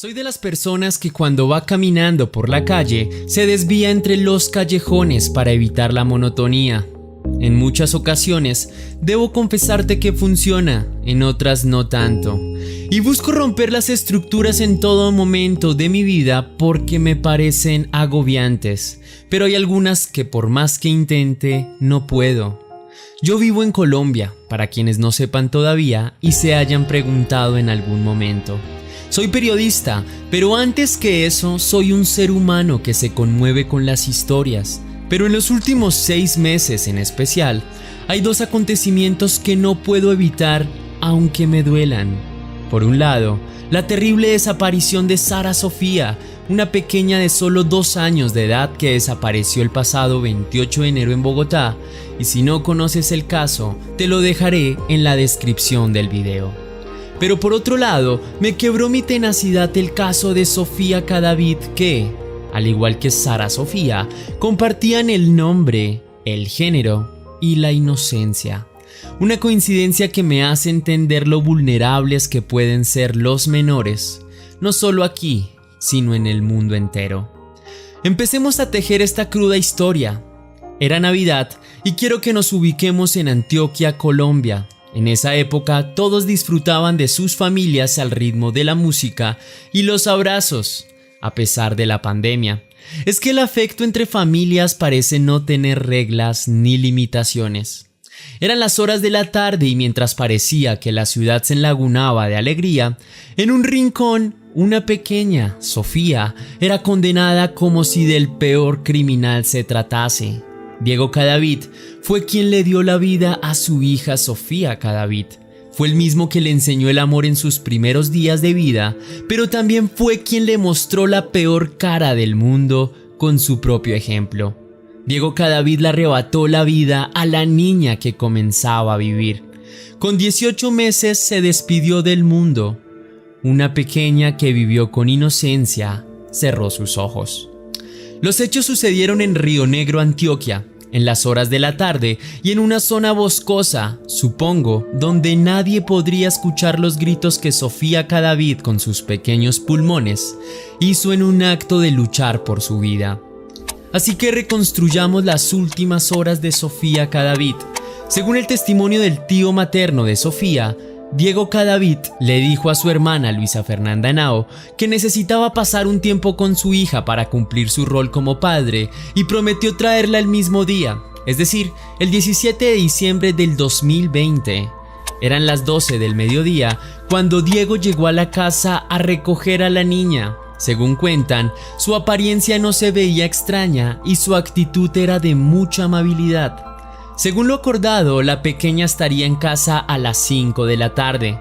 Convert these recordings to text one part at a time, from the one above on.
Soy de las personas que cuando va caminando por la calle se desvía entre los callejones para evitar la monotonía. En muchas ocasiones debo confesarte que funciona, en otras no tanto. Y busco romper las estructuras en todo momento de mi vida porque me parecen agobiantes. Pero hay algunas que por más que intente, no puedo. Yo vivo en Colombia, para quienes no sepan todavía y se hayan preguntado en algún momento. Soy periodista, pero antes que eso soy un ser humano que se conmueve con las historias. Pero en los últimos 6 meses en especial, hay 2 acontecimientos que no puedo evitar aunque me duelan. Por un lado, la terrible desaparición de Sara Sofía, una pequeña de solo 2 años de edad que desapareció el pasado 28 de enero en Bogotá, y si no conoces el caso, te lo dejaré en la descripción del video. Pero por otro lado, me quebró mi tenacidad el caso de Sofía Cadavid que, al igual que Sara Sofía, compartían el nombre, el género y la inocencia. Una coincidencia que me hace entender lo vulnerables que pueden ser los menores, no solo aquí, sino en el mundo entero. Empecemos a tejer esta cruda historia. Era Navidad y quiero que nos ubiquemos en Antioquia, Colombia. En esa época todos disfrutaban de sus familias al ritmo de la música y los abrazos, a pesar de la pandemia. Es que el afecto entre familias parece no tener reglas ni limitaciones. Eran las horas de la tarde y mientras parecía que la ciudad se enlagunaba de alegría, en un rincón, una pequeña, Sofía, era condenada como si del peor criminal se tratase. Diego Cadavid fue quien le dio la vida a su hija Sofía Cadavid. Fue el mismo que le enseñó el amor en sus primeros días de vida, pero también fue quien le mostró la peor cara del mundo con su propio ejemplo. Diego Cadavid le arrebató la vida a la niña que comenzaba a vivir. Con 18 meses se despidió del mundo. Una pequeña que vivió con inocencia cerró sus ojos. Los hechos sucedieron en Río Negro, Antioquia, en las horas de la tarde y en una zona boscosa, supongo, donde nadie podría escuchar los gritos que Sofía Cadavid, con sus pequeños pulmones, hizo en un acto de luchar por su vida. Así que reconstruyamos las últimas horas de Sofía Cadavid. Según el testimonio del tío materno de Sofía, Diego Cadavid le dijo a su hermana Luisa Fernanda Henao que necesitaba pasar un tiempo con su hija para cumplir su rol como padre y prometió traerla el mismo día, es decir, el 17 de diciembre del 2020. Eran las 12 del mediodía cuando Diego llegó a la casa a recoger a la niña. Según cuentan, su apariencia no se veía extraña y su actitud era de mucha amabilidad. Según lo acordado, la pequeña estaría en casa a las 5 de la tarde.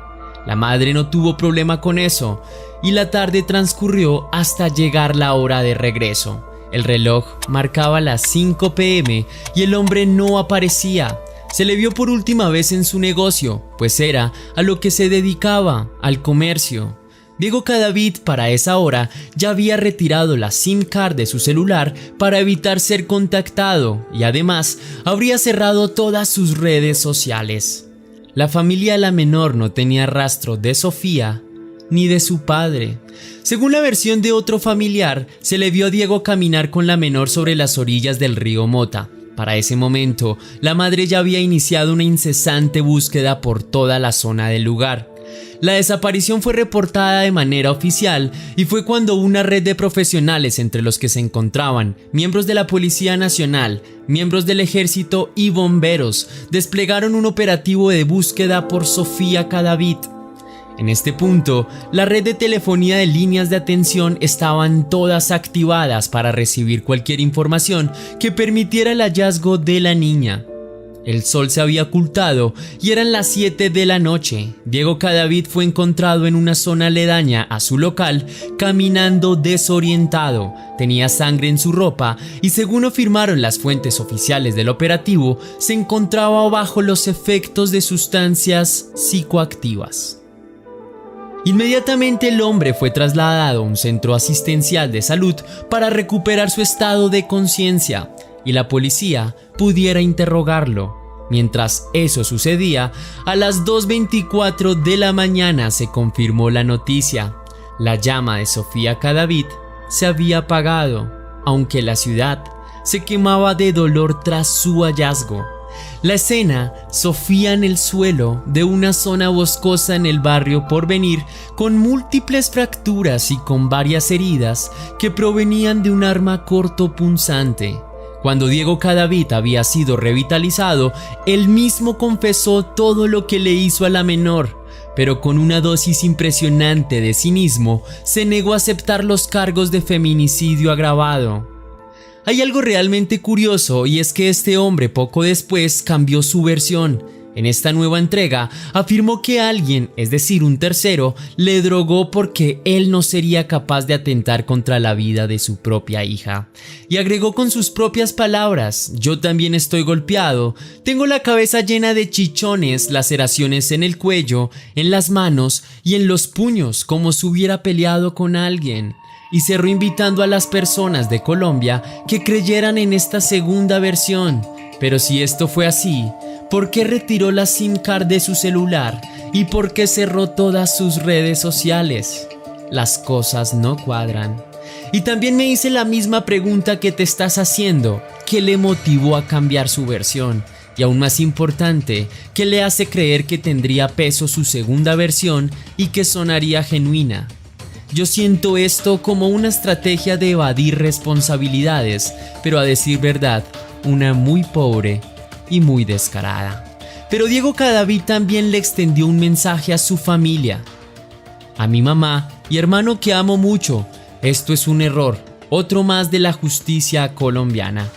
La madre no tuvo problema con eso y la tarde transcurrió hasta llegar la hora de regreso. El reloj marcaba las 5 p.m. y el hombre no aparecía. Se le vio por última vez en su negocio, pues era a lo que se dedicaba, al comercio. Diego Cadavid para esa hora ya había retirado la SIM card de su celular para evitar ser contactado y además habría cerrado todas sus redes sociales. La familia de la menor no tenía rastro de Sofía ni de su padre. Según la versión de otro familiar, se le vio a Diego caminar con la menor sobre las orillas del río Mota. Para ese momento, la madre ya había iniciado una incesante búsqueda por toda la zona del lugar. La desaparición fue reportada de manera oficial y fue cuando una red de profesionales, entre los que se encontraban miembros de la Policía Nacional, miembros del Ejército y bomberos, desplegaron un operativo de búsqueda por Sofía Cadavid. En este punto, la red de telefonía de líneas de atención estaban todas activadas para recibir cualquier información que permitiera el hallazgo de la niña. El sol se había ocultado y eran las 7 de la noche. Diego Cadavid fue encontrado en una zona aledaña a su local, caminando desorientado. Tenía sangre en su ropa y, según afirmaron las fuentes oficiales del operativo, se encontraba bajo los efectos de sustancias psicoactivas. Inmediatamente el hombre fue trasladado a un centro asistencial de salud para recuperar su estado de conciencia y la policía pudiera interrogarlo. Mientras eso sucedía, a las 2:24 de la mañana se confirmó la noticia. La llama de Sofía Cadavid se había apagado, aunque la ciudad se quemaba de dolor tras su hallazgo. La escena: Sofía en el suelo de una zona boscosa en el barrio Porvenir, con múltiples fracturas y con varias heridas que provenían de un arma cortopunzante. Cuando Diego Cadavid había sido revitalizado, él mismo confesó todo lo que le hizo a la menor, pero con una dosis impresionante de cinismo se negó a aceptar los cargos de feminicidio agravado. Hay algo realmente curioso, y es que este hombre poco después cambió su versión. En esta nueva entrega afirmó que alguien, es decir, un tercero, le drogó porque él no sería capaz de atentar contra la vida de su propia hija. Y agregó con sus propias palabras: yo también estoy golpeado, tengo la cabeza llena de chichones, laceraciones en el cuello, en las manos y en los puños, como si hubiera peleado con alguien. Y cerró invitando a las personas de Colombia que creyeran en esta segunda versión. Pero si esto fue así, ¿por qué retiró la SIM card de su celular y por qué cerró todas sus redes sociales? Las cosas no cuadran. Y también me hice la misma pregunta que te estás haciendo: ¿qué le motivó a cambiar su versión? Y aún más importante, ¿qué le hace creer que tendría peso su segunda versión y que sonaría genuina? Yo siento esto como una estrategia de evadir responsabilidades, pero a decir verdad, una muy pobre y muy descarada. Pero Diego Cadavid también le extendió un mensaje a su familia: a mi mamá y hermano que amo mucho, esto es un error, otro más de la justicia colombiana.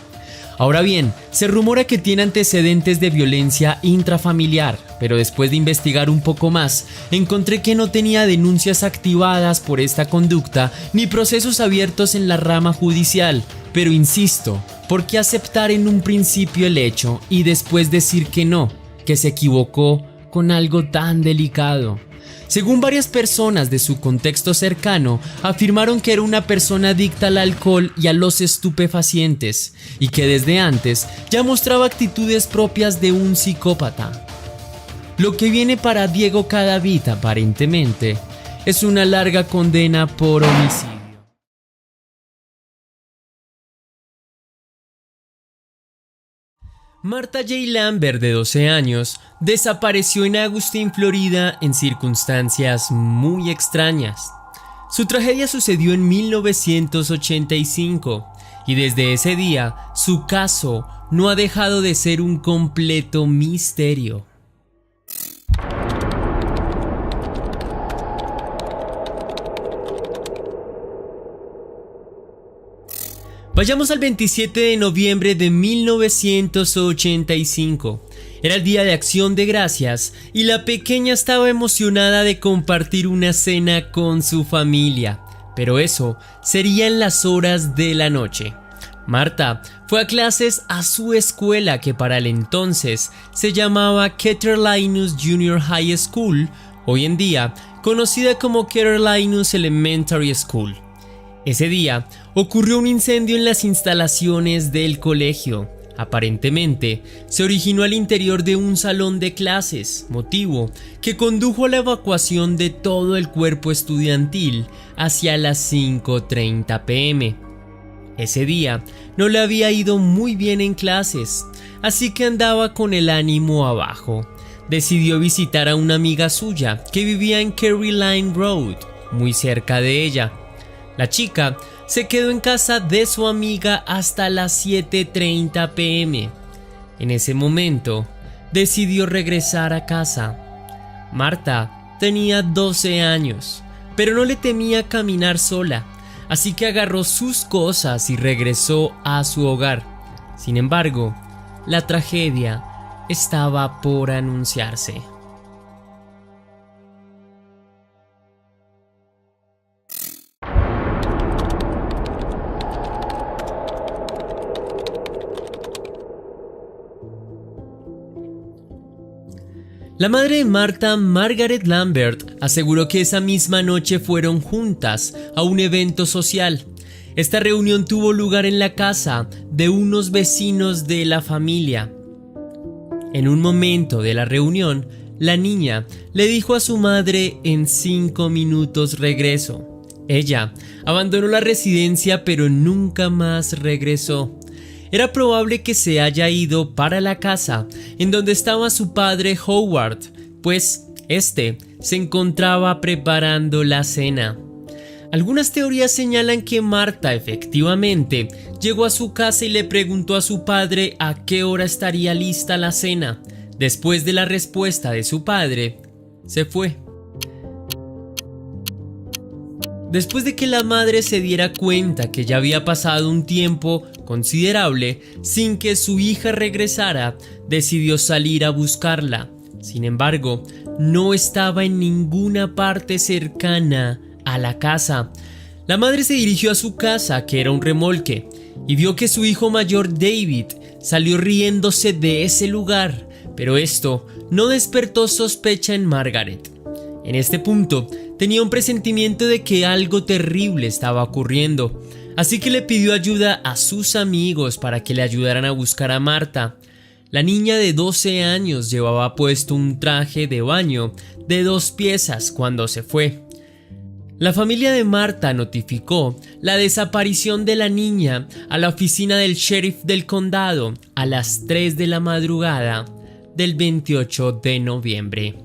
Ahora bien, se rumora que tiene antecedentes de violencia intrafamiliar, pero después de investigar un poco más, encontré que no tenía denuncias activadas por esta conducta ni procesos abiertos en la rama judicial. Pero insisto, ¿por qué aceptar en un principio el hecho y después decir que no, que se equivocó con algo tan delicado? Según varias personas de su contexto cercano, afirmaron que era una persona adicta al alcohol y a los estupefacientes, y que desde antes ya mostraba actitudes propias de un psicópata. Lo que viene para Diego Cadavid, aparentemente, es una larga condena por homicidio. Marta J. Lambert, de 12 años, desapareció en Austin, Florida, en circunstancias muy extrañas. Su tragedia sucedió en 1985 y desde ese día su caso no ha dejado de ser un completo misterio. Vayamos al 27 de noviembre de 1985. Era el día de Acción de Gracias y la pequeña estaba emocionada de compartir una cena con su familia, pero eso sería en las horas de la noche. Marta fue a clases a su escuela, que para el entonces se llamaba Keter Linus Junior High School, hoy en día conocida como Keter Linus Elementary School. Ese día ocurrió un incendio en las instalaciones del colegio. Aparentemente, se originó al interior de un salón de clases, motivo que condujo a la evacuación de todo el cuerpo estudiantil hacia las 5:30 p.m. Ese día no le había ido muy bien en clases, así que andaba con el ánimo abajo. Decidió visitar a una amiga suya que vivía en Caroline Road, muy cerca de ella. La chica se quedó en casa de su amiga hasta las 7:30 p.m. En ese momento, decidió regresar a casa. Marta tenía 12 años, pero no le temía caminar sola, así que agarró sus cosas y regresó a su hogar. Sin embargo, la tragedia estaba por anunciarse. La madre de Marta, Margaret Lambert, aseguró que esa misma noche fueron juntas a un evento social. Esta reunión tuvo lugar en la casa de unos vecinos de la familia. En un momento de la reunión, la niña le dijo a su madre: en 5 minutos regreso. Ella abandonó la residencia pero nunca más regresó. Era probable que se haya ido para la casa en donde estaba su padre Howard, pues este se encontraba preparando la cena. Algunas teorías señalan que Marta efectivamente llegó a su casa y le preguntó a su padre a qué hora estaría lista la cena. Después de la respuesta de su padre, se fue. Después de que la madre se diera cuenta que ya había pasado un tiempo considerable sin que su hija regresara, decidió salir a buscarla. Sin embargo, no estaba en ninguna parte cercana a la casa. La madre se dirigió a su casa, que era un remolque, y vio que su hijo mayor David salió riéndose de ese lugar, pero esto no despertó sospecha en Margaret. En este punto, tenía un presentimiento de que algo terrible estaba ocurriendo, así que le pidió ayuda a sus amigos para que le ayudaran a buscar a Marta. La niña de 12 años llevaba puesto un traje de baño de 2 piezas cuando se fue. La familia de Marta notificó la desaparición de la niña a la oficina del sheriff del condado a las 3 de la madrugada del 28 de noviembre.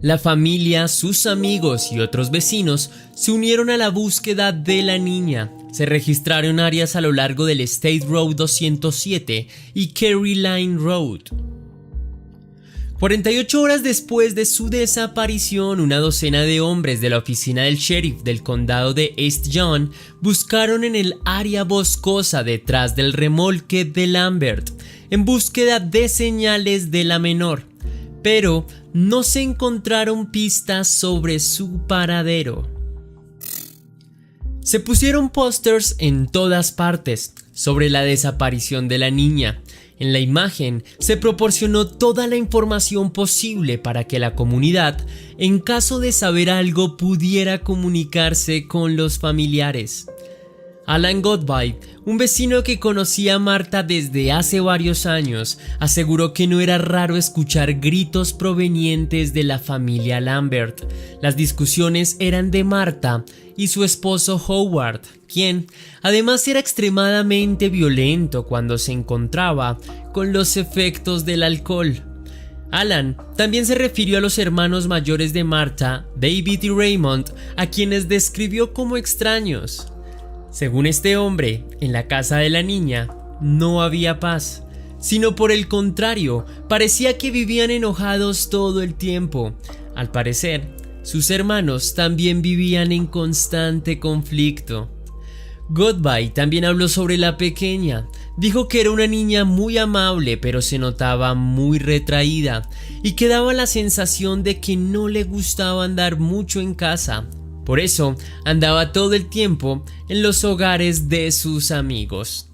La familia, sus amigos y otros vecinos se unieron a la búsqueda de la niña. Se registraron áreas a lo largo del State Road 207 y Kerry Line Road. 48 horas después de su desaparición, una docena de hombres de la oficina del sheriff del condado de East John buscaron en el área boscosa detrás del remolque de Lambert en búsqueda de señales de la menor, pero no se encontraron pistas sobre su paradero. Se pusieron pósters en todas partes sobre la desaparición de la niña. En la imagen se proporcionó toda la información posible para que la comunidad, en caso de saber algo, pudiera comunicarse con los familiares. Alan Godby, un vecino que conocía a Marta desde hace varios años, aseguró que no era raro escuchar gritos provenientes de la familia Lambert. Las discusiones eran de Marta y su esposo Howard, quien además era extremadamente violento cuando se encontraba con los efectos del alcohol. Alan también se refirió a los hermanos mayores de Marta, David y Raymond, a quienes describió como extraños. Según este hombre, en la casa de la niña no había paz, sino por el contrario, parecía que vivían enojados todo el tiempo. Al parecer, sus hermanos también vivían en constante conflicto. Godby también habló sobre la pequeña. Dijo que era una niña muy amable, pero se notaba muy retraída y que daba la sensación de que no le gustaba andar mucho en casa. Por eso andaba todo el tiempo en los hogares de sus amigos.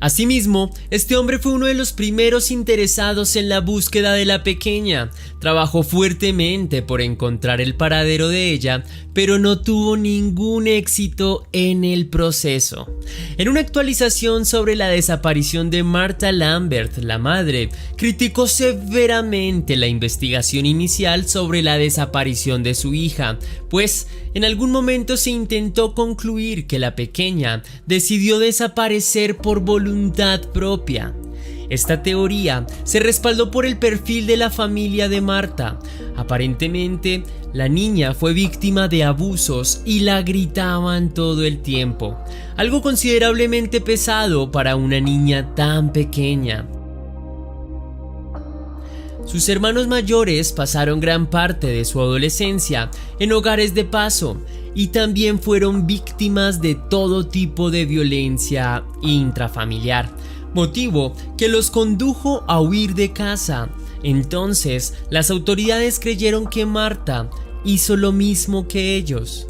Asimismo, este hombre fue uno de los primeros interesados en la búsqueda de la pequeña. Trabajó fuertemente por encontrar el paradero de ella, pero no tuvo ningún éxito en el proceso. En una actualización sobre la desaparición de Marta Lambert, la madre criticó severamente la investigación inicial sobre la desaparición de su hija, pues en algún momento se intentó concluir que la pequeña decidió desaparecer por voluntad propia. Esta teoría se respaldó por el perfil de la familia de Marta. Aparentemente, la niña fue víctima de abusos y la gritaban todo el tiempo, algo considerablemente pesado para una niña tan pequeña. Sus hermanos mayores pasaron gran parte de su adolescencia en hogares de paso y también fueron víctimas de todo tipo de violencia intrafamiliar, motivo que los condujo a huir de casa. Entonces, las autoridades creyeron que Marta hizo lo mismo que ellos.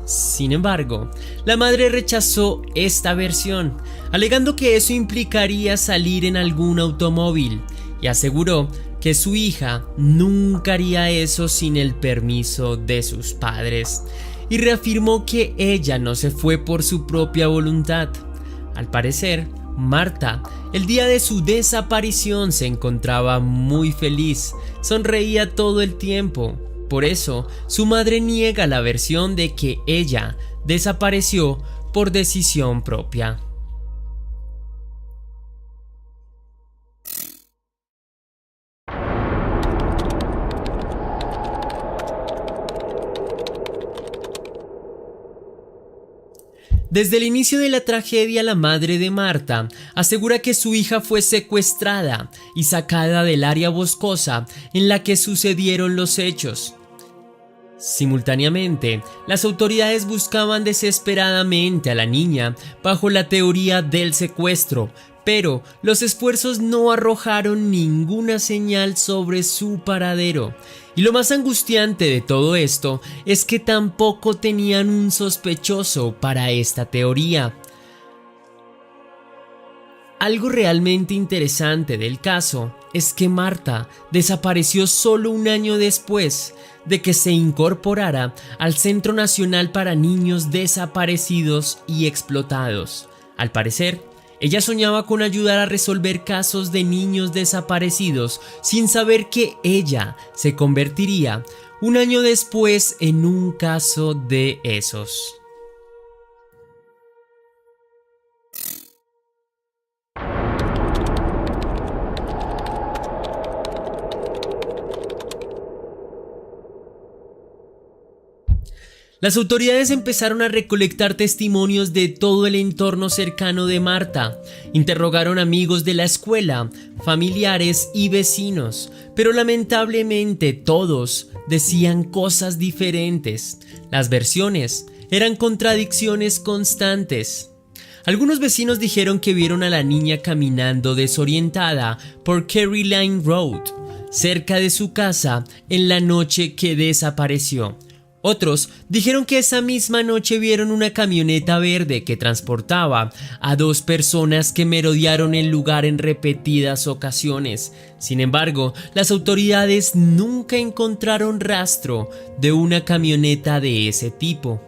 Sin embargo, la madre rechazó esta versión, alegando que eso implicaría salir en algún automóvil, y aseguró que su hija nunca haría eso sin el permiso de sus padres y reafirmó que ella no se fue por su propia voluntad. Al parecer, Marta, el día de su desaparición, se encontraba muy feliz, sonreía todo el tiempo. Por eso, su madre niega la versión de que ella desapareció por decisión propia. Desde el inicio de la tragedia, la madre de Marta asegura que su hija fue secuestrada y sacada del área boscosa en la que sucedieron los hechos. Simultáneamente, las autoridades buscaban desesperadamente a la niña bajo la teoría del secuestro, pero los esfuerzos no arrojaron ninguna señal sobre su paradero. Y lo más angustiante de todo esto es que tampoco tenían un sospechoso para esta teoría. Algo realmente interesante del caso es que Marta desapareció solo un año después de que se incorporara al Centro Nacional para Niños Desaparecidos y Explotados. Al parecer, ella soñaba con ayudar a resolver casos de niños desaparecidos sin saber que ella se convertiría un año después en un caso de esos. Las autoridades empezaron a recolectar testimonios de todo el entorno cercano de Marta. Interrogaron amigos de la escuela, familiares y vecinos, pero lamentablemente todos decían cosas diferentes. Las versiones eran contradicciones constantes. Algunos vecinos dijeron que vieron a la niña caminando desorientada por Kerry Line Road, cerca de su casa, en la noche que desapareció. Otros dijeron que esa misma noche vieron una camioneta verde que transportaba a 2 personas que merodearon el lugar en repetidas ocasiones. Sin embargo, las autoridades nunca encontraron rastro de una camioneta de ese tipo.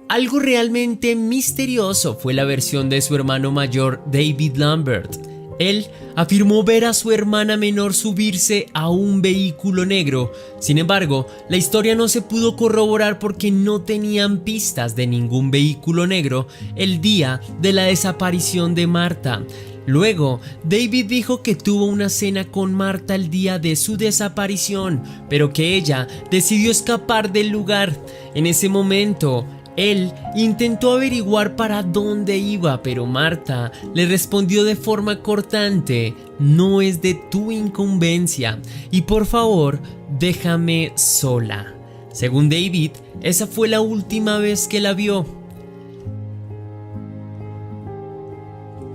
Algo realmente misterioso fue la versión de su hermano mayor, David Lambert. Él afirmó ver a su hermana menor subirse a un vehículo negro. Sin embargo, la historia no se pudo corroborar porque no tenían pistas de ningún vehículo negro el día de la desaparición de Marta. Luego, David dijo que tuvo una cena con Marta el día de su desaparición, pero que ella decidió escapar del lugar. En ese momento, él intentó averiguar para dónde iba, pero Marta le respondió de forma cortante: no es de tu incumbencia y por favor déjame sola. Según David, esa fue la última vez que la vio.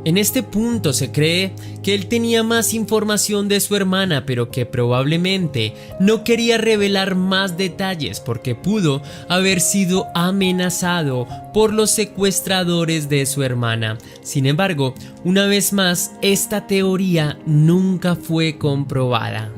En este punto se cree que él tenía más información de su hermana, pero que probablemente no quería revelar más detalles porque pudo haber sido amenazado por los secuestradores de su hermana. Sin embargo, una vez más, esta teoría nunca fue comprobada.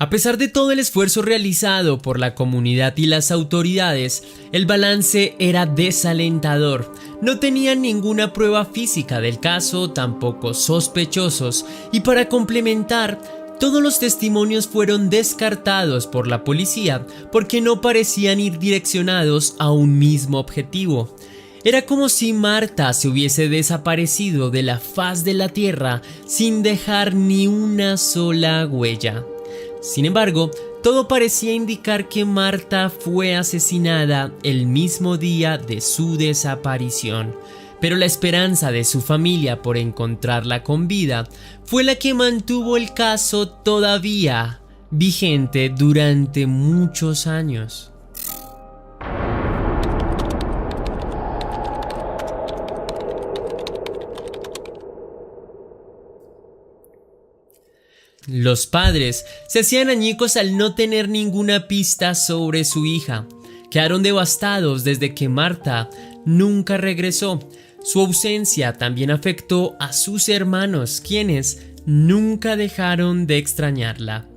A pesar de todo el esfuerzo realizado por la comunidad y las autoridades, el balance era desalentador. No tenían ninguna prueba física del caso, tampoco sospechosos, y para complementar, todos los testimonios fueron descartados por la policía porque no parecían ir direccionados a un mismo objetivo. Era como si Marta se hubiese desaparecido de la faz de la tierra sin dejar ni una sola huella. Sin embargo, todo parecía indicar que Marta fue asesinada el mismo día de su desaparición, pero la esperanza de su familia por encontrarla con vida fue la que mantuvo el caso todavía vigente durante muchos años. Los padres se hacían añicos al no tener ninguna pista sobre su hija. Quedaron devastados desde que Marta nunca regresó. Su ausencia también afectó a sus hermanos, quienes nunca dejaron de extrañarla.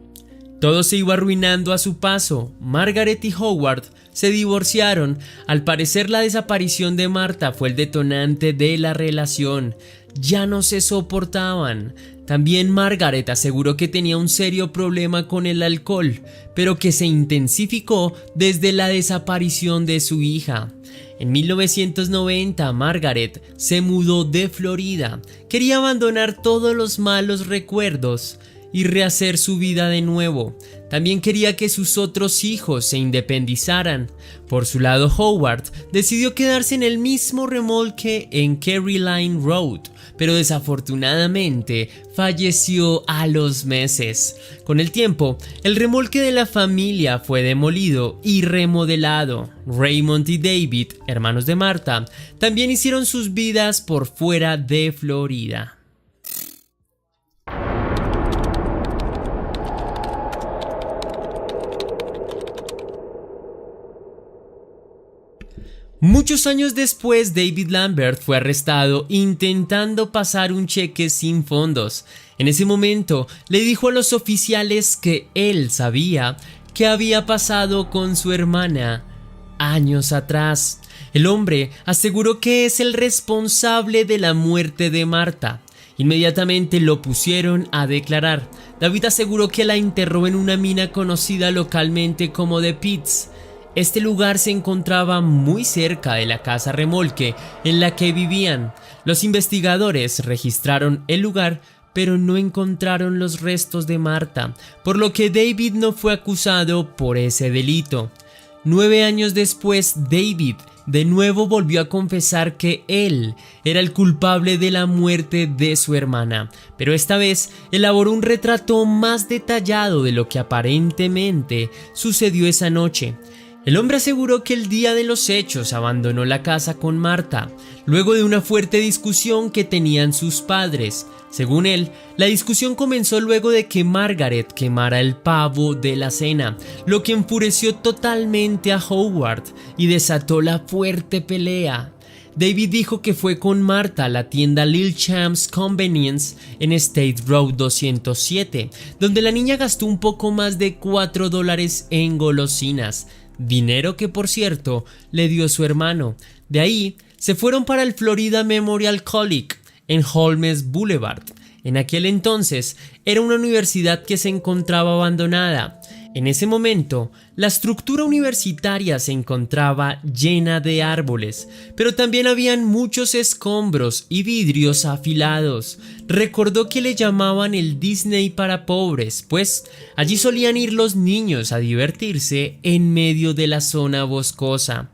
Todo se iba arruinando a su paso. Margaret y Howard se divorciaron. Al parecer, la desaparición de Marta fue el detonante de la relación. Ya no se soportaban. También Margaret aseguró que tenía un serio problema con el alcohol, pero que se intensificó desde la desaparición de su hija. En 1990, Margaret se mudó de Florida. Quería abandonar todos los malos recuerdos y rehacer su vida de nuevo. También quería que sus otros hijos se independizaran. Por su lado, Howard decidió quedarse en el mismo remolque en Caroline Road, pero desafortunadamente falleció a los meses. Con el tiempo, el remolque de la familia fue demolido y remodelado. Raymond y David, hermanos de Marta, también hicieron sus vidas por fuera de Florida. Muchos años después, David Lambert fue arrestado intentando pasar un cheque sin fondos. En ese momento, le dijo a los oficiales que él sabía qué había pasado con su hermana años atrás. El hombre aseguró que es el responsable de la muerte de Marta. Inmediatamente lo pusieron a declarar. David aseguró que la enterró en una mina conocida localmente como The Pits. Este lugar se encontraba muy cerca de la casa remolque en la que vivían. Los investigadores registraron el lugar, pero no encontraron los restos de Marta, por lo que David no fue acusado por ese delito. 9 años después, David de nuevo volvió a confesar que él era el culpable de la muerte de su hermana, pero esta vez elaboró un retrato más detallado de lo que aparentemente sucedió esa noche. El hombre aseguró que el día de los hechos abandonó la casa con Marta, luego de una fuerte discusión que tenían sus padres. Según él, la discusión comenzó luego de que Margaret quemara el pavo de la cena, lo que enfureció totalmente a Howard y desató la fuerte pelea. David dijo que fue con Marta a la tienda Lil Champs Convenience en State Road 207, donde la niña gastó un poco más de $4 en golosinas. Dinero que, por cierto, le dio su hermano. De ahí se fueron para el Florida Memorial College en Holmes Boulevard. En aquel entonces era una universidad que se encontraba abandonada. En ese momento, la estructura universitaria se encontraba llena de árboles, pero también habían muchos escombros y vidrios afilados. Recordó que le llamaban el Disney para pobres, pues allí solían ir los niños a divertirse en medio de la zona boscosa.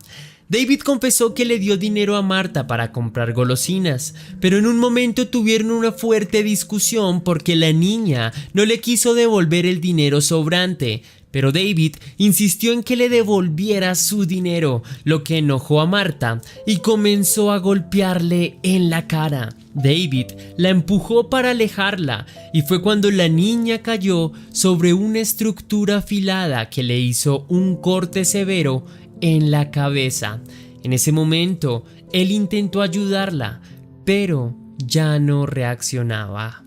David confesó que le dio dinero a Marta para comprar golosinas, pero en un momento tuvieron una fuerte discusión porque la niña no le quiso devolver el dinero sobrante, pero David insistió en que le devolviera su dinero, lo que enojó a Marta y comenzó a golpearle en la cara. David la empujó para alejarla y fue cuando la niña cayó sobre una estructura afilada que le hizo un corte severo en la cabeza. En ese momento, él intentó ayudarla, pero ya no reaccionaba.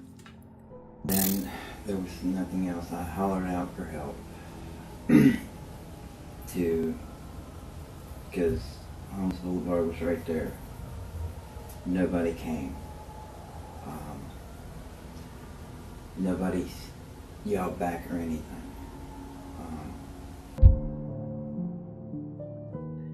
Then there was nothing else. I hollered out for help because Holmes Boulevard was right there. Nobody came. Nobody yelled back or anything.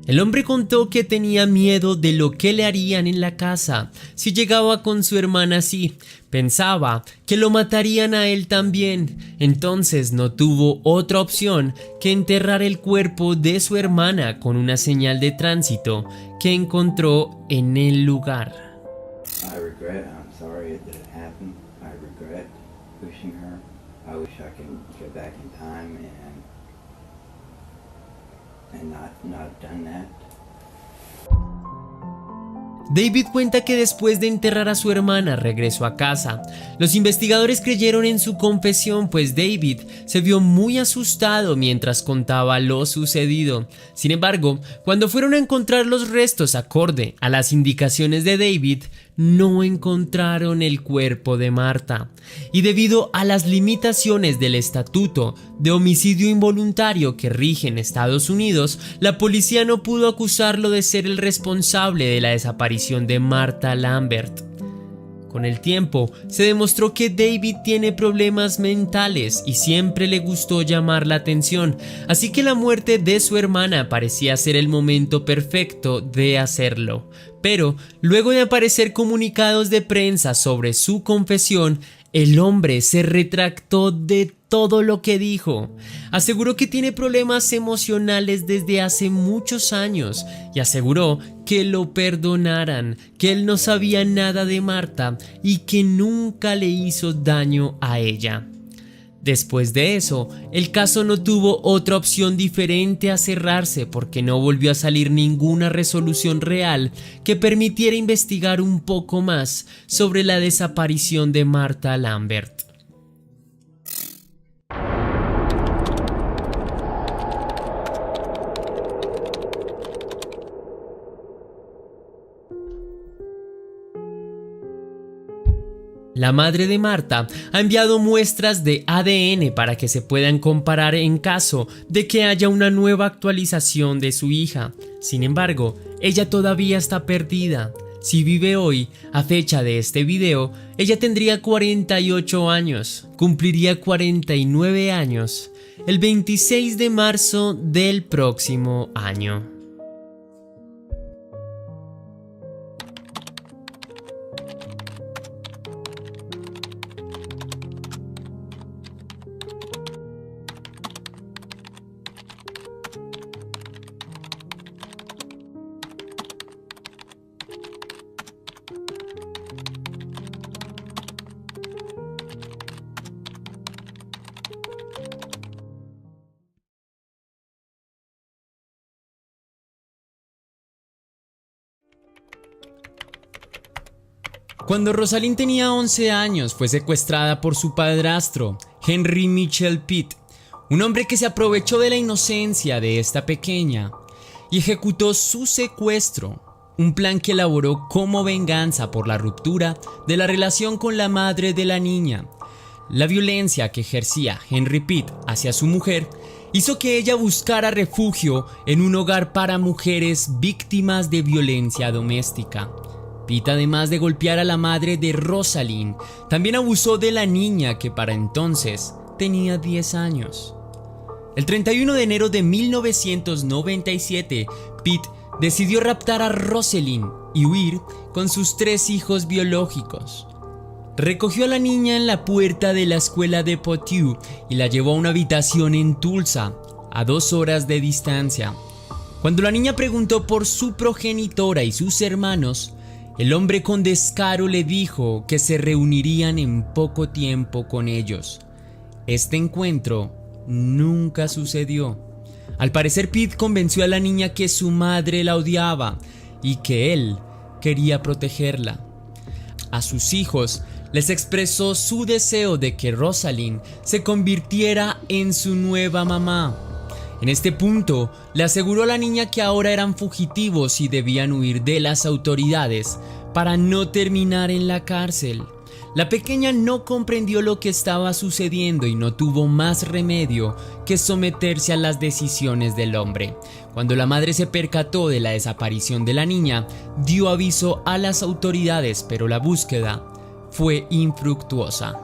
El hombre contó que tenía miedo de lo que le harían en la casa si llegaba con su hermana así. Pensaba que lo matarían a él también. Entonces no tuvo otra opción que enterrar el cuerpo de su hermana con una señal de tránsito que encontró en el lugar. I'm sorry that it happened. I regret pushing her. I wish I could go back in time and not done that. David cuenta que después de enterrar a su hermana regresó a casa. Los investigadores creyeron en su confesión, pues David se vio muy asustado mientras contaba lo sucedido. Sin embargo, cuando fueron a encontrar los restos acorde a las indicaciones de David, no encontraron el cuerpo de Marta. Y debido a las limitaciones del Estatuto de Homicidio Involuntario que rige en Estados Unidos, la policía no pudo acusarlo de ser el responsable de la desaparición de Marta Lambert. Con el tiempo, se demostró que David tiene problemas mentales y siempre le gustó llamar la atención, así que la muerte de su hermana parecía ser el momento perfecto de hacerlo. Pero, luego de aparecer comunicados de prensa sobre su confesión, el hombre se retractó de todo lo que dijo. Aseguró que tiene problemas emocionales desde hace muchos años y aseguró que lo perdonaran, que él no sabía nada de Marta y que nunca le hizo daño a ella. Después de eso, el caso no tuvo otra opción diferente a cerrarse porque no volvió a salir ninguna resolución real que permitiera investigar un poco más sobre la desaparición de Marta Lambert. La madre de Marta ha enviado muestras de ADN para que se puedan comparar en caso de que haya una nueva actualización de su hija. Sin embargo, ella todavía está perdida. Si vive hoy, a fecha de este video, ella tendría 48 años, cumpliría 49 años, el 26 de marzo del próximo año. Cuando Rosalind tenía 11 años fue secuestrada por su padrastro, Henry Mitchell Pitt, un hombre que se aprovechó de la inocencia de esta pequeña y ejecutó su secuestro, un plan que elaboró como venganza por la ruptura de la relación con la madre de la niña. La violencia que ejercía Henry Pitt hacia su mujer hizo que ella buscara refugio en un hogar para mujeres víctimas de violencia doméstica. Pitt, además de golpear a la madre de Rosalind, también abusó de la niña que para entonces tenía 10 años. El 31 de enero de 1997, Pitt decidió raptar a Rosalind y huir con sus 3 hijos biológicos. Recogió a la niña en la puerta de la escuela de Poteau y la llevó a una habitación en Tulsa, a 2 horas de distancia. Cuando la niña preguntó por su progenitora y sus hermanos, el hombre con descaro le dijo que se reunirían en poco tiempo con ellos. Este encuentro nunca sucedió. Al parecer, Pitt convenció a la niña que su madre la odiaba y que él quería protegerla. A sus hijos les expresó su deseo de que Rosalind se convirtiera en su nueva mamá. En este punto, le aseguró a la niña que ahora eran fugitivos y debían huir de las autoridades para no terminar en la cárcel. La pequeña no comprendió lo que estaba sucediendo y no tuvo más remedio que someterse a las decisiones del hombre. Cuando la madre se percató de la desaparición de la niña, dio aviso a las autoridades, pero la búsqueda fue infructuosa.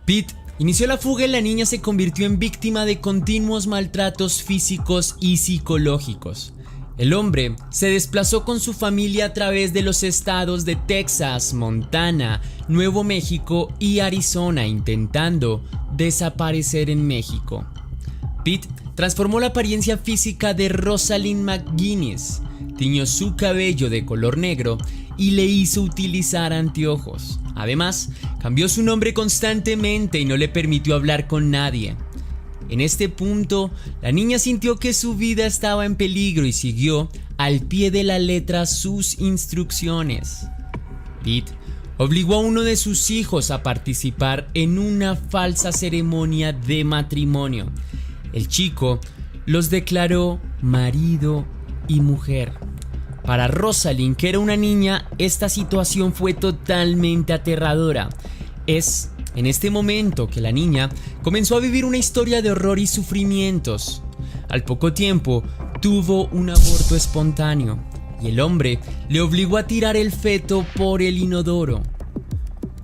Pitt inició la fuga y la niña se convirtió en víctima de continuos maltratos físicos y psicológicos. El hombre se desplazó con su familia a través de los estados de Texas, Montana, Nuevo México y Arizona, intentando desaparecer en México. Pitt transformó la apariencia física de Rosalind McGuinness, tiñó su cabello de color negro y le hizo utilizar anteojos. Además, cambió su nombre constantemente y no le permitió hablar con nadie. En este punto, la niña sintió que su vida estaba en peligro y siguió al pie de la letra sus instrucciones. Pete obligó a uno de sus hijos a participar en una falsa ceremonia de matrimonio. El chico los declaró marido y mujer. Para Rosalind, que era una niña, esta situación fue totalmente aterradora. Es en este momento que la niña comenzó a vivir una historia de horror y sufrimientos. Al poco tiempo, tuvo un aborto espontáneo y el hombre le obligó a tirar el feto por el inodoro.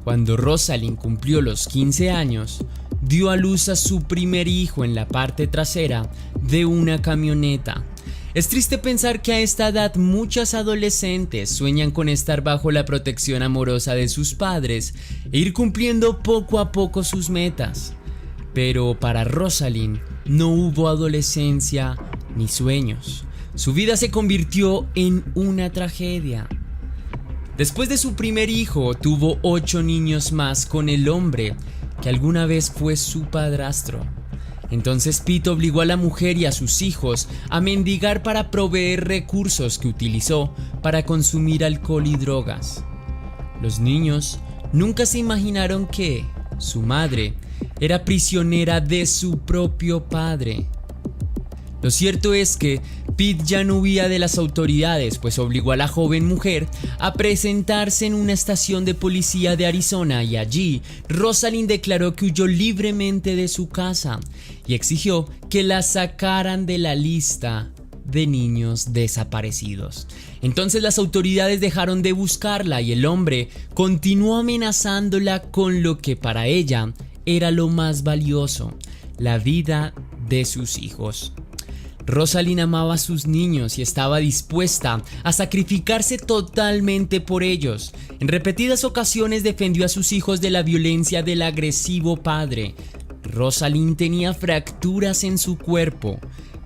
Cuando Rosalind cumplió los 15 años, dio a luz a su primer hijo en la parte trasera de una camioneta. Es triste pensar que a esta edad muchas adolescentes sueñan con estar bajo la protección amorosa de sus padres e ir cumpliendo poco a poco sus metas. Pero para Rosalind no hubo adolescencia ni sueños. Su vida se convirtió en una tragedia. Después de su primer hijo, tuvo 8 niños más con el hombre que alguna vez fue su padrastro. Entonces Pete obligó a la mujer y a sus hijos a mendigar para proveer recursos que utilizó para consumir alcohol y drogas. Los niños nunca se imaginaron que su madre era prisionera de su propio padre. Lo cierto es que Pete ya no huía de las autoridades, pues obligó a la joven mujer a presentarse en una estación de policía de Arizona y allí Rosalind declaró que huyó libremente de su casa y exigió que la sacaran de la lista de niños desaparecidos. Entonces las autoridades dejaron de buscarla y el hombre continuó amenazándola con lo que para ella era lo más valioso, la vida de sus hijos. Rosalind amaba a sus niños y estaba dispuesta a sacrificarse totalmente por ellos. En repetidas ocasiones defendió a sus hijos de la violencia del agresivo padre. Rosalind tenía fracturas en su cuerpo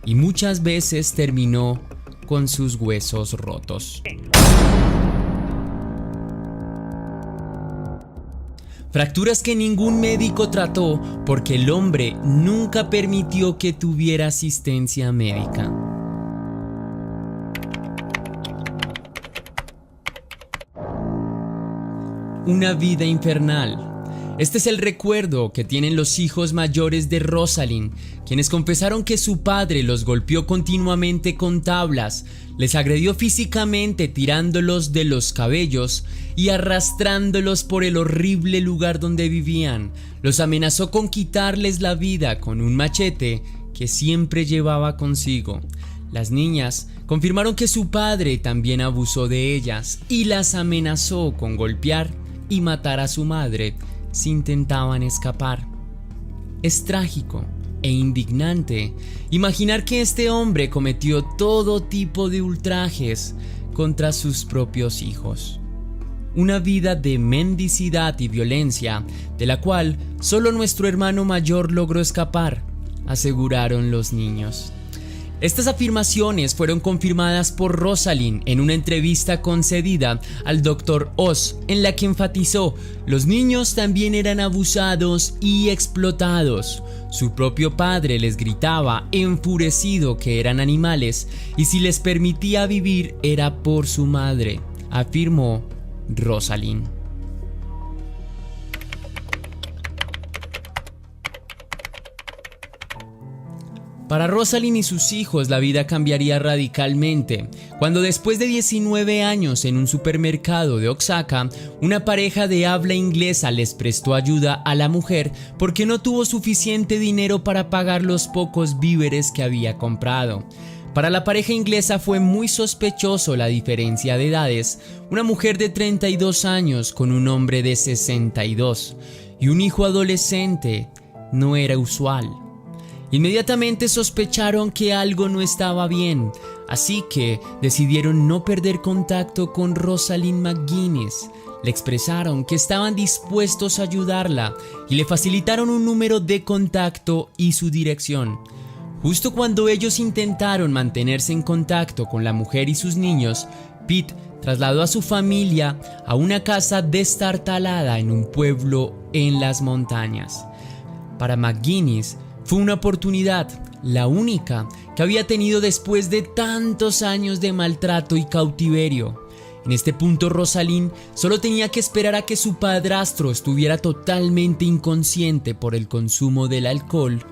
y muchas veces terminó con sus huesos rotos. Fracturas que ningún médico trató porque el hombre nunca permitió que tuviera asistencia médica. Una vida infernal. Este es el recuerdo que tienen los hijos mayores de Rosalind, quienes confesaron que su padre los golpeó continuamente con tablas, les agredió físicamente tirándolos de los cabellos y arrastrándolos por el horrible lugar donde vivían. Los amenazó con quitarles la vida con un machete que siempre llevaba consigo. Las niñas confirmaron que su padre también abusó de ellas y las amenazó con golpear y matar a su madre si intentaban escapar. Es trágico e indignante imaginar que este hombre cometió todo tipo de ultrajes contra sus propios hijos. Una vida de mendicidad y violencia de la cual solo nuestro hermano mayor logró escapar, aseguraron los niños. Estas afirmaciones fueron confirmadas por Rosalind en una entrevista concedida al Dr. Oz, en la que enfatizó: los niños también eran abusados y explotados. Su propio padre les gritaba enfurecido que eran animales y si les permitía vivir era por su madre, afirmó Rosalind. Para Rosalind y sus hijos la vida cambiaría radicalmente cuando después de 19 años en un supermercado de Oaxaca, una pareja de habla inglesa les prestó ayuda a la mujer porque no tuvo suficiente dinero para pagar los pocos víveres que había comprado. Para la pareja inglesa fue muy sospechoso la diferencia de edades, una mujer de 32 años con un hombre de 62 y un hijo adolescente no era usual. Inmediatamente sospecharon que algo no estaba bien, así que decidieron no perder contacto con Rosalind McGuinness. Le expresaron que estaban dispuestos a ayudarla y le facilitaron un número de contacto y su dirección. Justo cuando ellos intentaron mantenerse en contacto con la mujer y sus niños, Pete trasladó a su familia a una casa destartalada en un pueblo en las montañas. Para McGuinness Fue una oportunidad, la única que había tenido después de tantos años de maltrato y cautiverio. En este punto Rosalind solo tenía que esperar a que su padrastro estuviera totalmente inconsciente por el consumo del alcohol.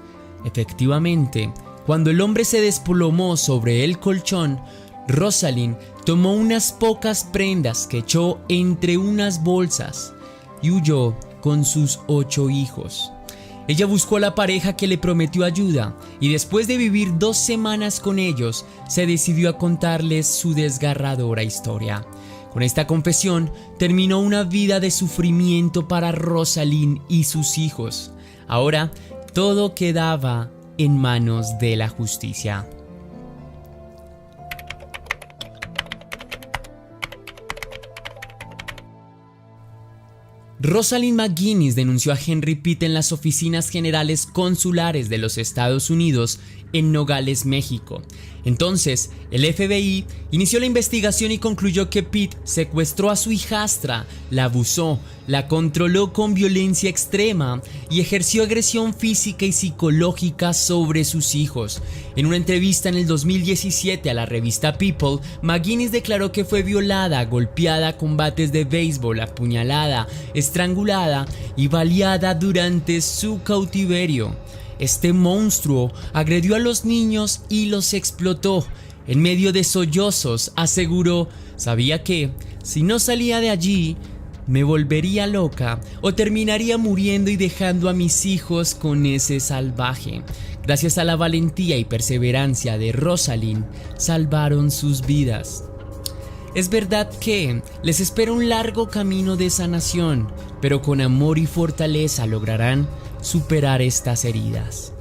Efectivamente, cuando el hombre se desplomó sobre el colchón, Rosalind tomó unas pocas prendas que echó entre unas bolsas y huyó con sus 8 hijos. Ella buscó a la pareja que le prometió ayuda y después de vivir 2 semanas con ellos, se decidió a contarles su desgarradora historia. Con esta confesión terminó una vida de sufrimiento para Rosalind y sus hijos. Ahora todo quedaba en manos de la justicia. Rosalind McGuinness denunció a Henry Pitt en las oficinas generales consulares de los Estados Unidos en Nogales, México. Entonces, el FBI inició la investigación y concluyó que Pitt secuestró a su hijastra, la abusó, la controló con violencia extrema y ejerció agresión física y psicológica sobre sus hijos. En una entrevista en el 2017 a la revista People, McGuinness declaró que fue violada, golpeada con bates de béisbol, apuñalada, estrangulada y baleada durante su cautiverio. Este monstruo agredió a los niños y los explotó. En medio de sollozos aseguró: sabía que, si no salía de allí, me volvería loca o terminaría muriendo y dejando a mis hijos con ese salvaje. Gracias a la valentía y perseverancia de Rosalind, salvaron sus vidas. Es verdad que les espera un largo camino de sanación, pero con amor y fortaleza lograrán superar estas heridas.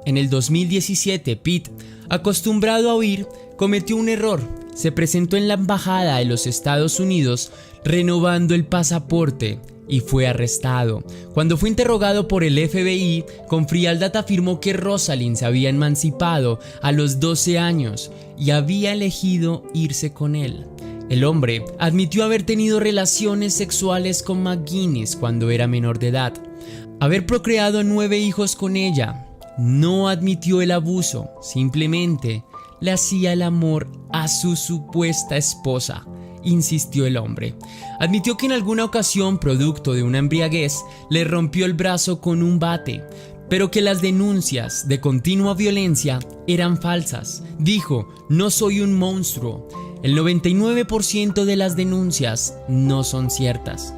En el 2017, Pitt, acostumbrado a huir, cometió un error. Se presentó en la embajada de los Estados Unidos renovando el pasaporte y fue arrestado. Cuando fue interrogado por el FBI, con frialdad afirmó que Rosalind se había emancipado a los 12 años y había elegido irse con él. El hombre admitió haber tenido relaciones sexuales con McGuinness cuando era menor de edad, haber procreado 9 hijos con ella. No admitió el abuso, simplemente le hacía el amor a su supuesta esposa, insistió el hombre. Admitió que en alguna ocasión, producto de una embriaguez, le rompió el brazo con un bate, pero que las denuncias de continua violencia eran falsas. Dijo: no soy un monstruo. El 99% de las denuncias no son ciertas.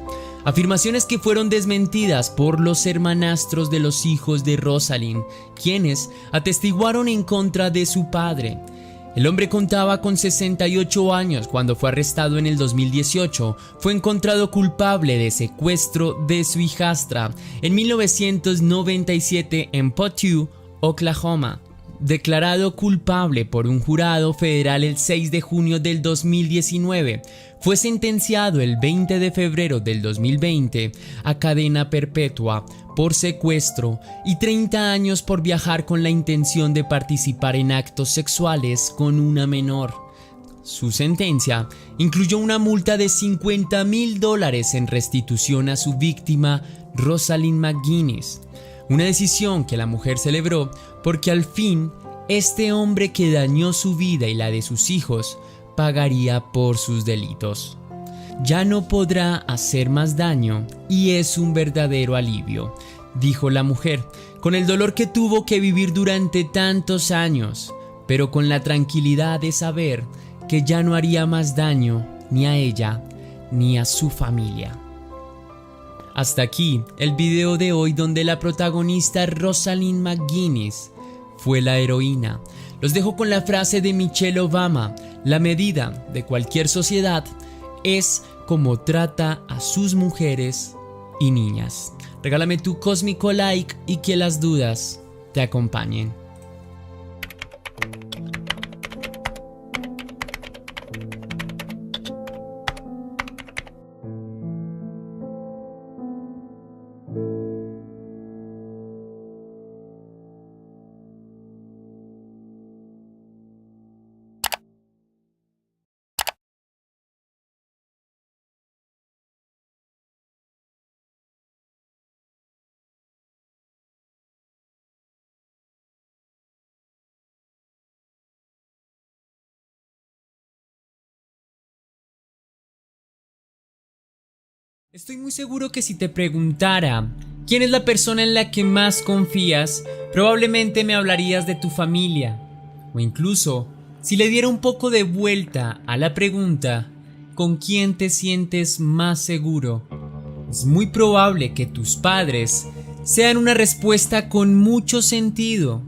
Afirmaciones que fueron desmentidas por los hermanastros de los hijos de Rosalind, quienes atestiguaron en contra de su padre. El hombre contaba con 68 años cuando fue arrestado en el 2018. Fue encontrado culpable de secuestro de su hijastra en 1997 en Pawtucket, Oklahoma. Declarado culpable por un jurado federal el 6 de junio del 2019, fue sentenciado el 20 de febrero del 2020 a cadena perpetua por secuestro y 30 años por viajar con la intención de participar en actos sexuales con una menor. Su sentencia incluyó una multa de $50,000 en restitución a su víctima, Rosalind McGuinness. Una decisión que la mujer celebró porque al fin este hombre que dañó su vida y la de sus hijos pagaría por sus delitos. Ya no podrá hacer más daño y es un verdadero alivio, dijo la mujer, con el dolor que tuvo que vivir durante tantos años, pero con la tranquilidad de saber que ya no haría más daño ni a ella ni a su familia. Hasta aquí el video de hoy, donde la protagonista Rosalind McGuinness fue la heroína. Los dejo con la frase de Michelle Obama: la medida de cualquier sociedad es cómo trata a sus mujeres y niñas. Regálame tu cósmico like y que las dudas te acompañen. Estoy muy seguro que si te preguntara quién es la persona en la que más confías, probablemente me hablarías de tu familia. O incluso, si le diera un poco de vuelta a la pregunta, ¿con quién te sientes más seguro? Es muy probable que tus padres sean una respuesta con mucho sentido.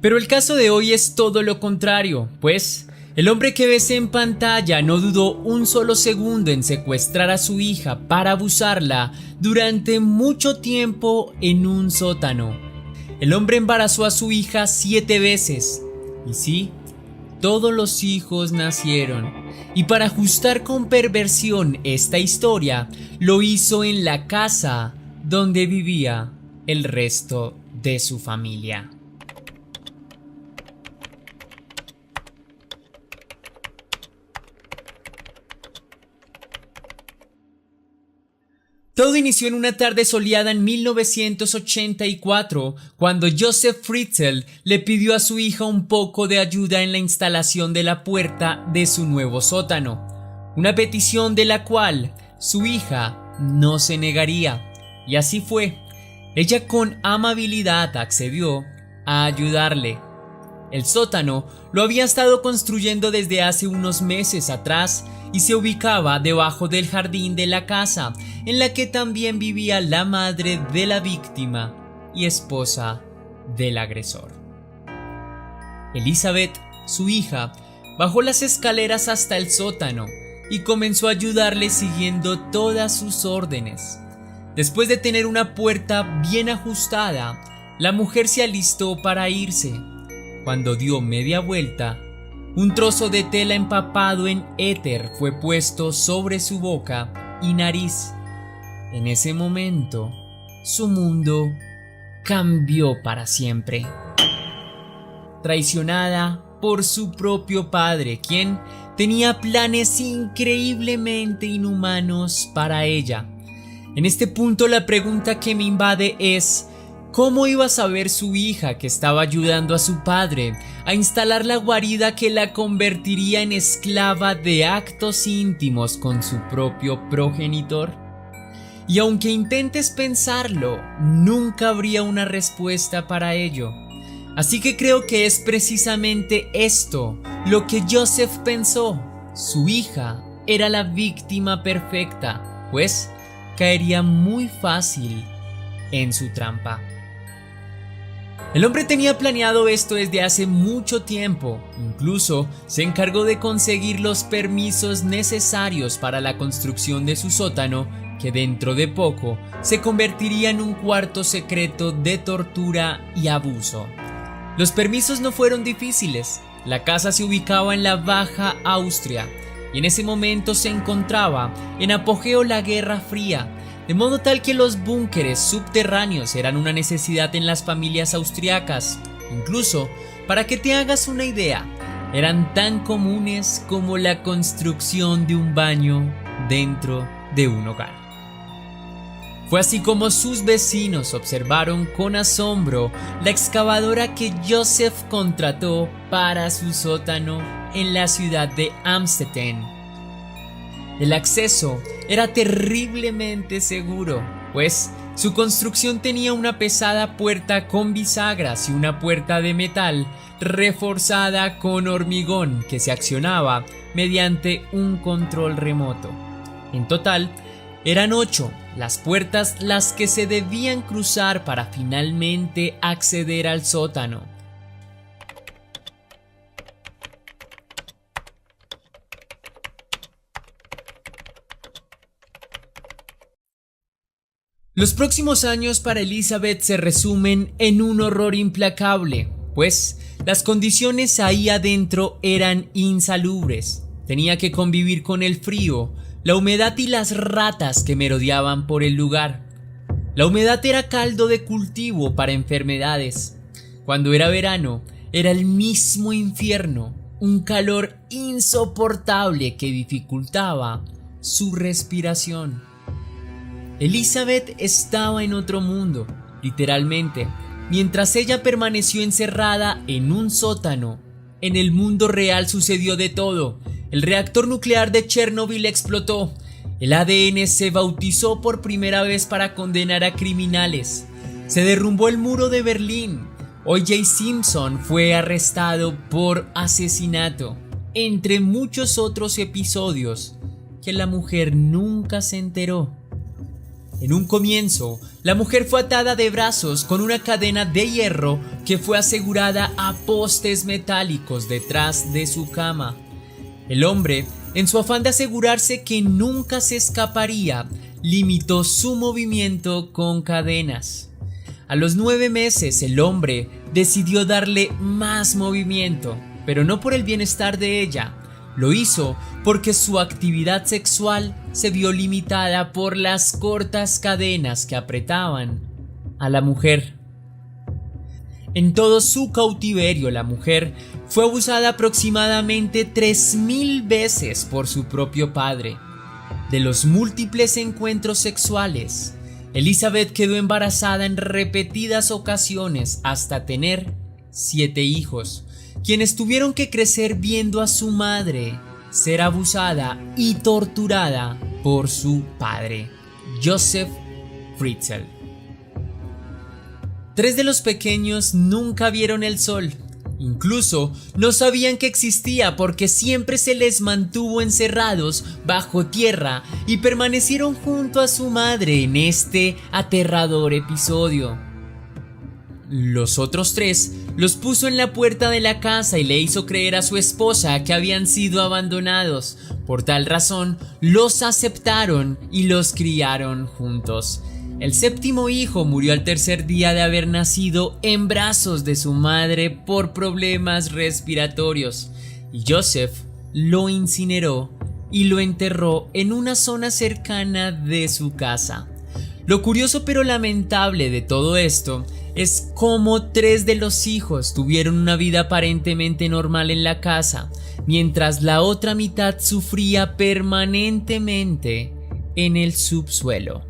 Pero el caso de hoy es todo lo contrario, pues el hombre que ves en pantalla no dudó un solo segundo en secuestrar a su hija para abusarla durante mucho tiempo en un sótano. El hombre embarazó a su hija 7 veces. Y sí, todos los hijos nacieron. Y para ajustar con perversión esta historia, lo hizo en la casa donde vivía el resto de su familia. Todo inició en una tarde soleada en 1984, cuando Joseph Fritzl le pidió a su hija un poco de ayuda en la instalación de la puerta de su nuevo sótano, una petición de la cual su hija no se negaría. Y así fue. Ella con amabilidad accedió a ayudarle. El sótano lo había estado construyendo desde hace unos meses atrás y se ubicaba debajo del jardín de la casa, en la que también vivía la madre de la víctima y esposa del agresor. Elizabeth, su hija, bajó las escaleras hasta el sótano y comenzó a ayudarle siguiendo todas sus órdenes. Después de tener una puerta bien ajustada, la mujer se alistó para irse. Cuando dio media vuelta, un trozo de tela empapado en éter fue puesto sobre su boca y nariz. En ese momento, su mundo cambió para siempre. Traicionada por su propio padre, quien tenía planes increíblemente inhumanos para ella. En este punto, la pregunta que me invade es: ¿cómo iba a saber su hija que estaba ayudando a su padre a instalar la guarida que la convertiría en esclava de actos íntimos con su propio progenitor? Y aunque intentes pensarlo, nunca habría una respuesta para ello. Así que creo que es precisamente esto lo que Joseph pensó. Su hija era la víctima perfecta, pues caería muy fácil en su trampa. El hombre tenía planeado esto desde hace mucho tiempo. Incluso se encargó de conseguir los permisos necesarios para la construcción de su sótano, que dentro de poco se convertiría en un cuarto secreto de tortura y abuso. Los permisos no fueron difíciles. La casa se ubicaba en la Baja Austria y en ese momento se encontraba en apogeo la Guerra Fría, de modo tal que los búnkeres subterráneos eran una necesidad en las familias austriacas. Incluso, para que te hagas una idea, eran tan comunes como la construcción de un baño dentro de un hogar. Fue así como sus vecinos observaron con asombro la excavadora que Joseph contrató para su sótano en la ciudad de Amstetten. El acceso era terriblemente seguro, pues su construcción tenía una pesada puerta con bisagras y una puerta de metal reforzada con hormigón que se accionaba mediante un control remoto. En total, eran 8 las puertas las que se debían cruzar para finalmente acceder al sótano. Los próximos años para Elizabeth se resumen en un horror implacable, pues las condiciones ahí adentro eran insalubres. Tenía que convivir con el frío, la humedad y las ratas que merodeaban por el lugar. La humedad era caldo de cultivo para enfermedades. Cuando era verano, era el mismo infierno, un calor insoportable que dificultaba su respiración. Elizabeth estaba en otro mundo, literalmente. Mientras ella permaneció encerrada en un sótano, en el mundo real sucedió de todo. El reactor nuclear de Chernobyl explotó. El ADN se bautizó por primera vez para condenar a criminales. Se derrumbó el muro de Berlín. O.J. Simpson fue arrestado por asesinato, entre muchos otros episodios que la mujer nunca se enteró. En un comienzo, la mujer fue atada de brazos con una cadena de hierro que fue asegurada a postes metálicos detrás de su cama. El hombre, en su afán de asegurarse que nunca se escaparía, limitó su movimiento con cadenas. A los 9 meses, el hombre decidió darle más movimiento, pero no por el bienestar de ella. Lo hizo porque su actividad sexual se vio limitada por las cortas cadenas que apretaban a la mujer. En todo su cautiverio, la mujer fue abusada aproximadamente 3000 veces por su propio padre. De los múltiples encuentros sexuales, Elizabeth quedó embarazada en repetidas ocasiones hasta tener 7 hijos, quienes tuvieron que crecer viendo a su madre ser abusada y torturada por su padre, Joseph Fritzl. 3 de los pequeños nunca vieron el sol. Incluso no sabían que existía porque siempre se les mantuvo encerrados bajo tierra y permanecieron junto a su madre en este aterrador episodio. Los otros 3 los puso en la puerta de la casa y le hizo creer a su esposa que habían sido abandonados. Por tal razón, los aceptaron y los criaron juntos. El 7º hijo murió al tercer día de haber nacido en brazos de su madre por problemas respiratorios, y Joseph lo incineró y lo enterró en una zona cercana de su casa. Lo curioso pero lamentable de todo esto es cómo 3 de los hijos tuvieron una vida aparentemente normal en la casa, mientras la otra mitad sufría permanentemente en el subsuelo.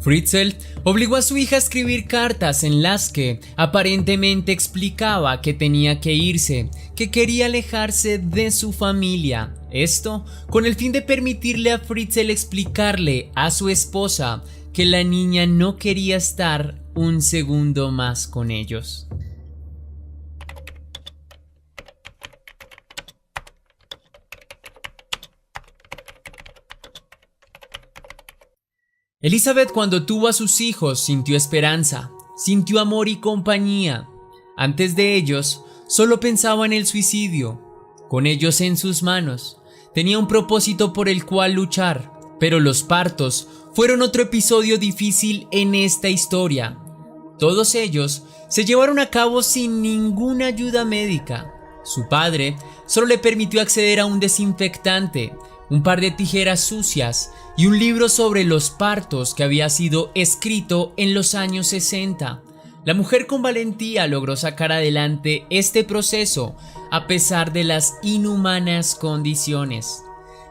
Fritzl obligó a su hija a escribir cartas en las que aparentemente explicaba que tenía que irse, que quería alejarse de su familia. Esto con el fin de permitirle a Fritzl explicarle a su esposa que la niña no quería estar un segundo más con ellos. Elizabeth, cuando tuvo a sus hijos, sintió esperanza, sintió amor y compañía. Antes de ellos, solo pensaba en el suicidio. Con ellos en sus manos, tenía un propósito por el cual luchar, pero los partos fueron otro episodio difícil en esta historia. Todos ellos se llevaron a cabo sin ninguna ayuda médica. Su padre solo le permitió acceder a un desinfectante, un par de tijeras sucias y un libro sobre los partos que había sido escrito en los años 60. La mujer con valentía logró sacar adelante este proceso a pesar de las inhumanas condiciones.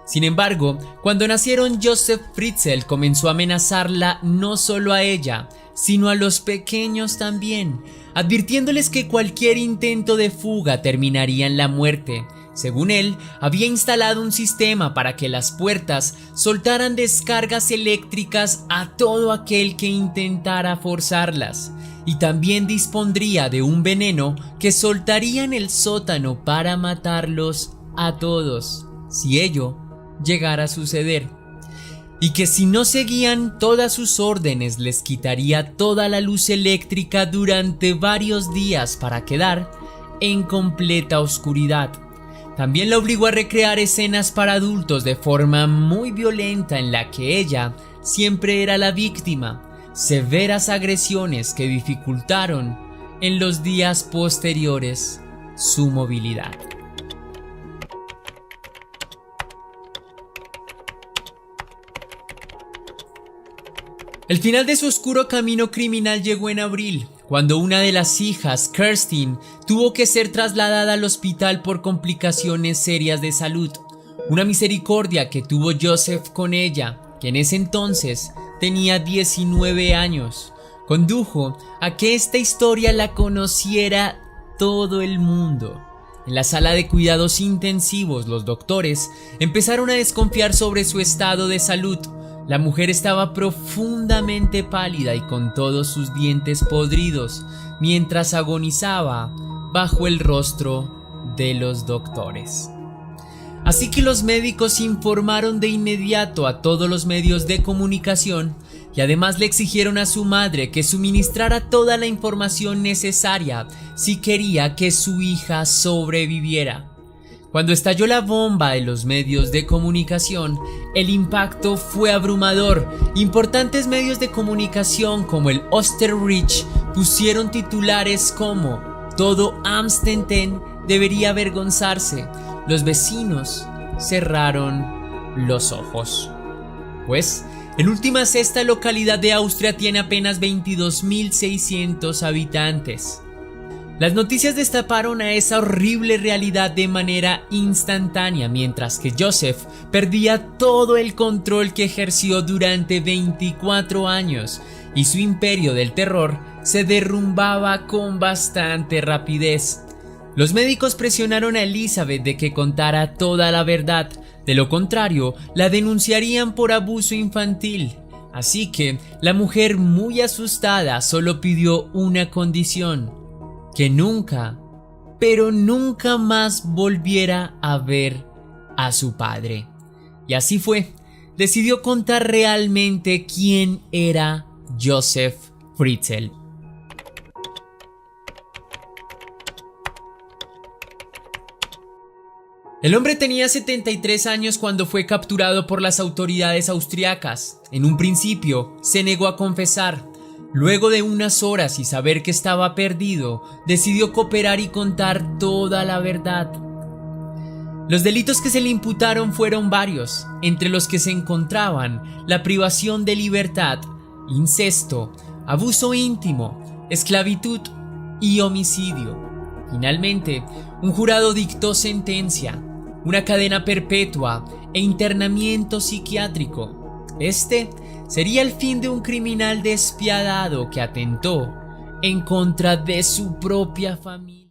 Sin embargo, cuando nacieron, Joseph Fritzl comenzó a amenazarla no solo a ella, sino a los pequeños también, advirtiéndoles que cualquier intento de fuga terminaría en la muerte. Según él, había instalado un sistema para que las puertas soltaran descargas eléctricas a todo aquel que intentara forzarlas, y también dispondría de un veneno que soltaría en el sótano para matarlos a todos, si ello llegara a suceder, y que si no seguían todas sus órdenes les quitaría toda la luz eléctrica durante varios días para quedar en completa oscuridad. También la obligó a recrear escenas para adultos de forma muy violenta en la que ella siempre era la víctima, severas agresiones que dificultaron en los días posteriores su movilidad. El final de su oscuro camino criminal llegó en abril, cuando una de las hijas, Kerstin, tuvo que ser trasladada al hospital por complicaciones serias de salud. Una misericordia que tuvo Joseph con ella, que en ese entonces tenía 19 años, condujo a que esta historia la conociera todo el mundo. En la sala de cuidados intensivos, los doctores empezaron a desconfiar sobre su estado de salud. La mujer estaba profundamente pálida y con todos sus dientes podridos, mientras agonizaba bajo el rostro de los doctores. Así que los médicos informaron de inmediato a todos los medios de comunicación y además le exigieron a su madre que suministrara toda la información necesaria si quería que su hija sobreviviera. Cuando estalló la bomba de los medios de comunicación, el impacto fue abrumador. Importantes medios de comunicación como el Österreich pusieron titulares como "Todo Amstetten debería avergonzarse". Los vecinos cerraron los ojos. Pues, en últimas, esta localidad de Austria tiene apenas 22.600 habitantes. Las noticias destaparon a esa horrible realidad de manera instantánea, mientras que Joseph perdía todo el control que ejerció durante 24 años y su imperio del terror se derrumbaba con bastante rapidez. Los médicos presionaron a Elizabeth de que contara toda la verdad, de lo contrario, la denunciarían por abuso infantil. Así que la mujer, muy asustada, solo pidió una condición: que nunca, pero nunca más volviera a ver a su padre. Y así fue. Decidió contar realmente quién era Joseph Fritzl. El hombre tenía 73 años cuando fue capturado por las autoridades austriacas. En un principio se negó a confesar. Luego de unas horas y saber que estaba perdido, decidió cooperar y contar toda la verdad. Los delitos que se le imputaron fueron varios, entre los que se encontraban la privación de libertad, incesto, abuso íntimo, esclavitud y homicidio. Finalmente, un jurado dictó sentencia: una cadena perpetua e internamiento psiquiátrico. Este sería el fin de un criminal despiadado que atentó en contra de su propia familia.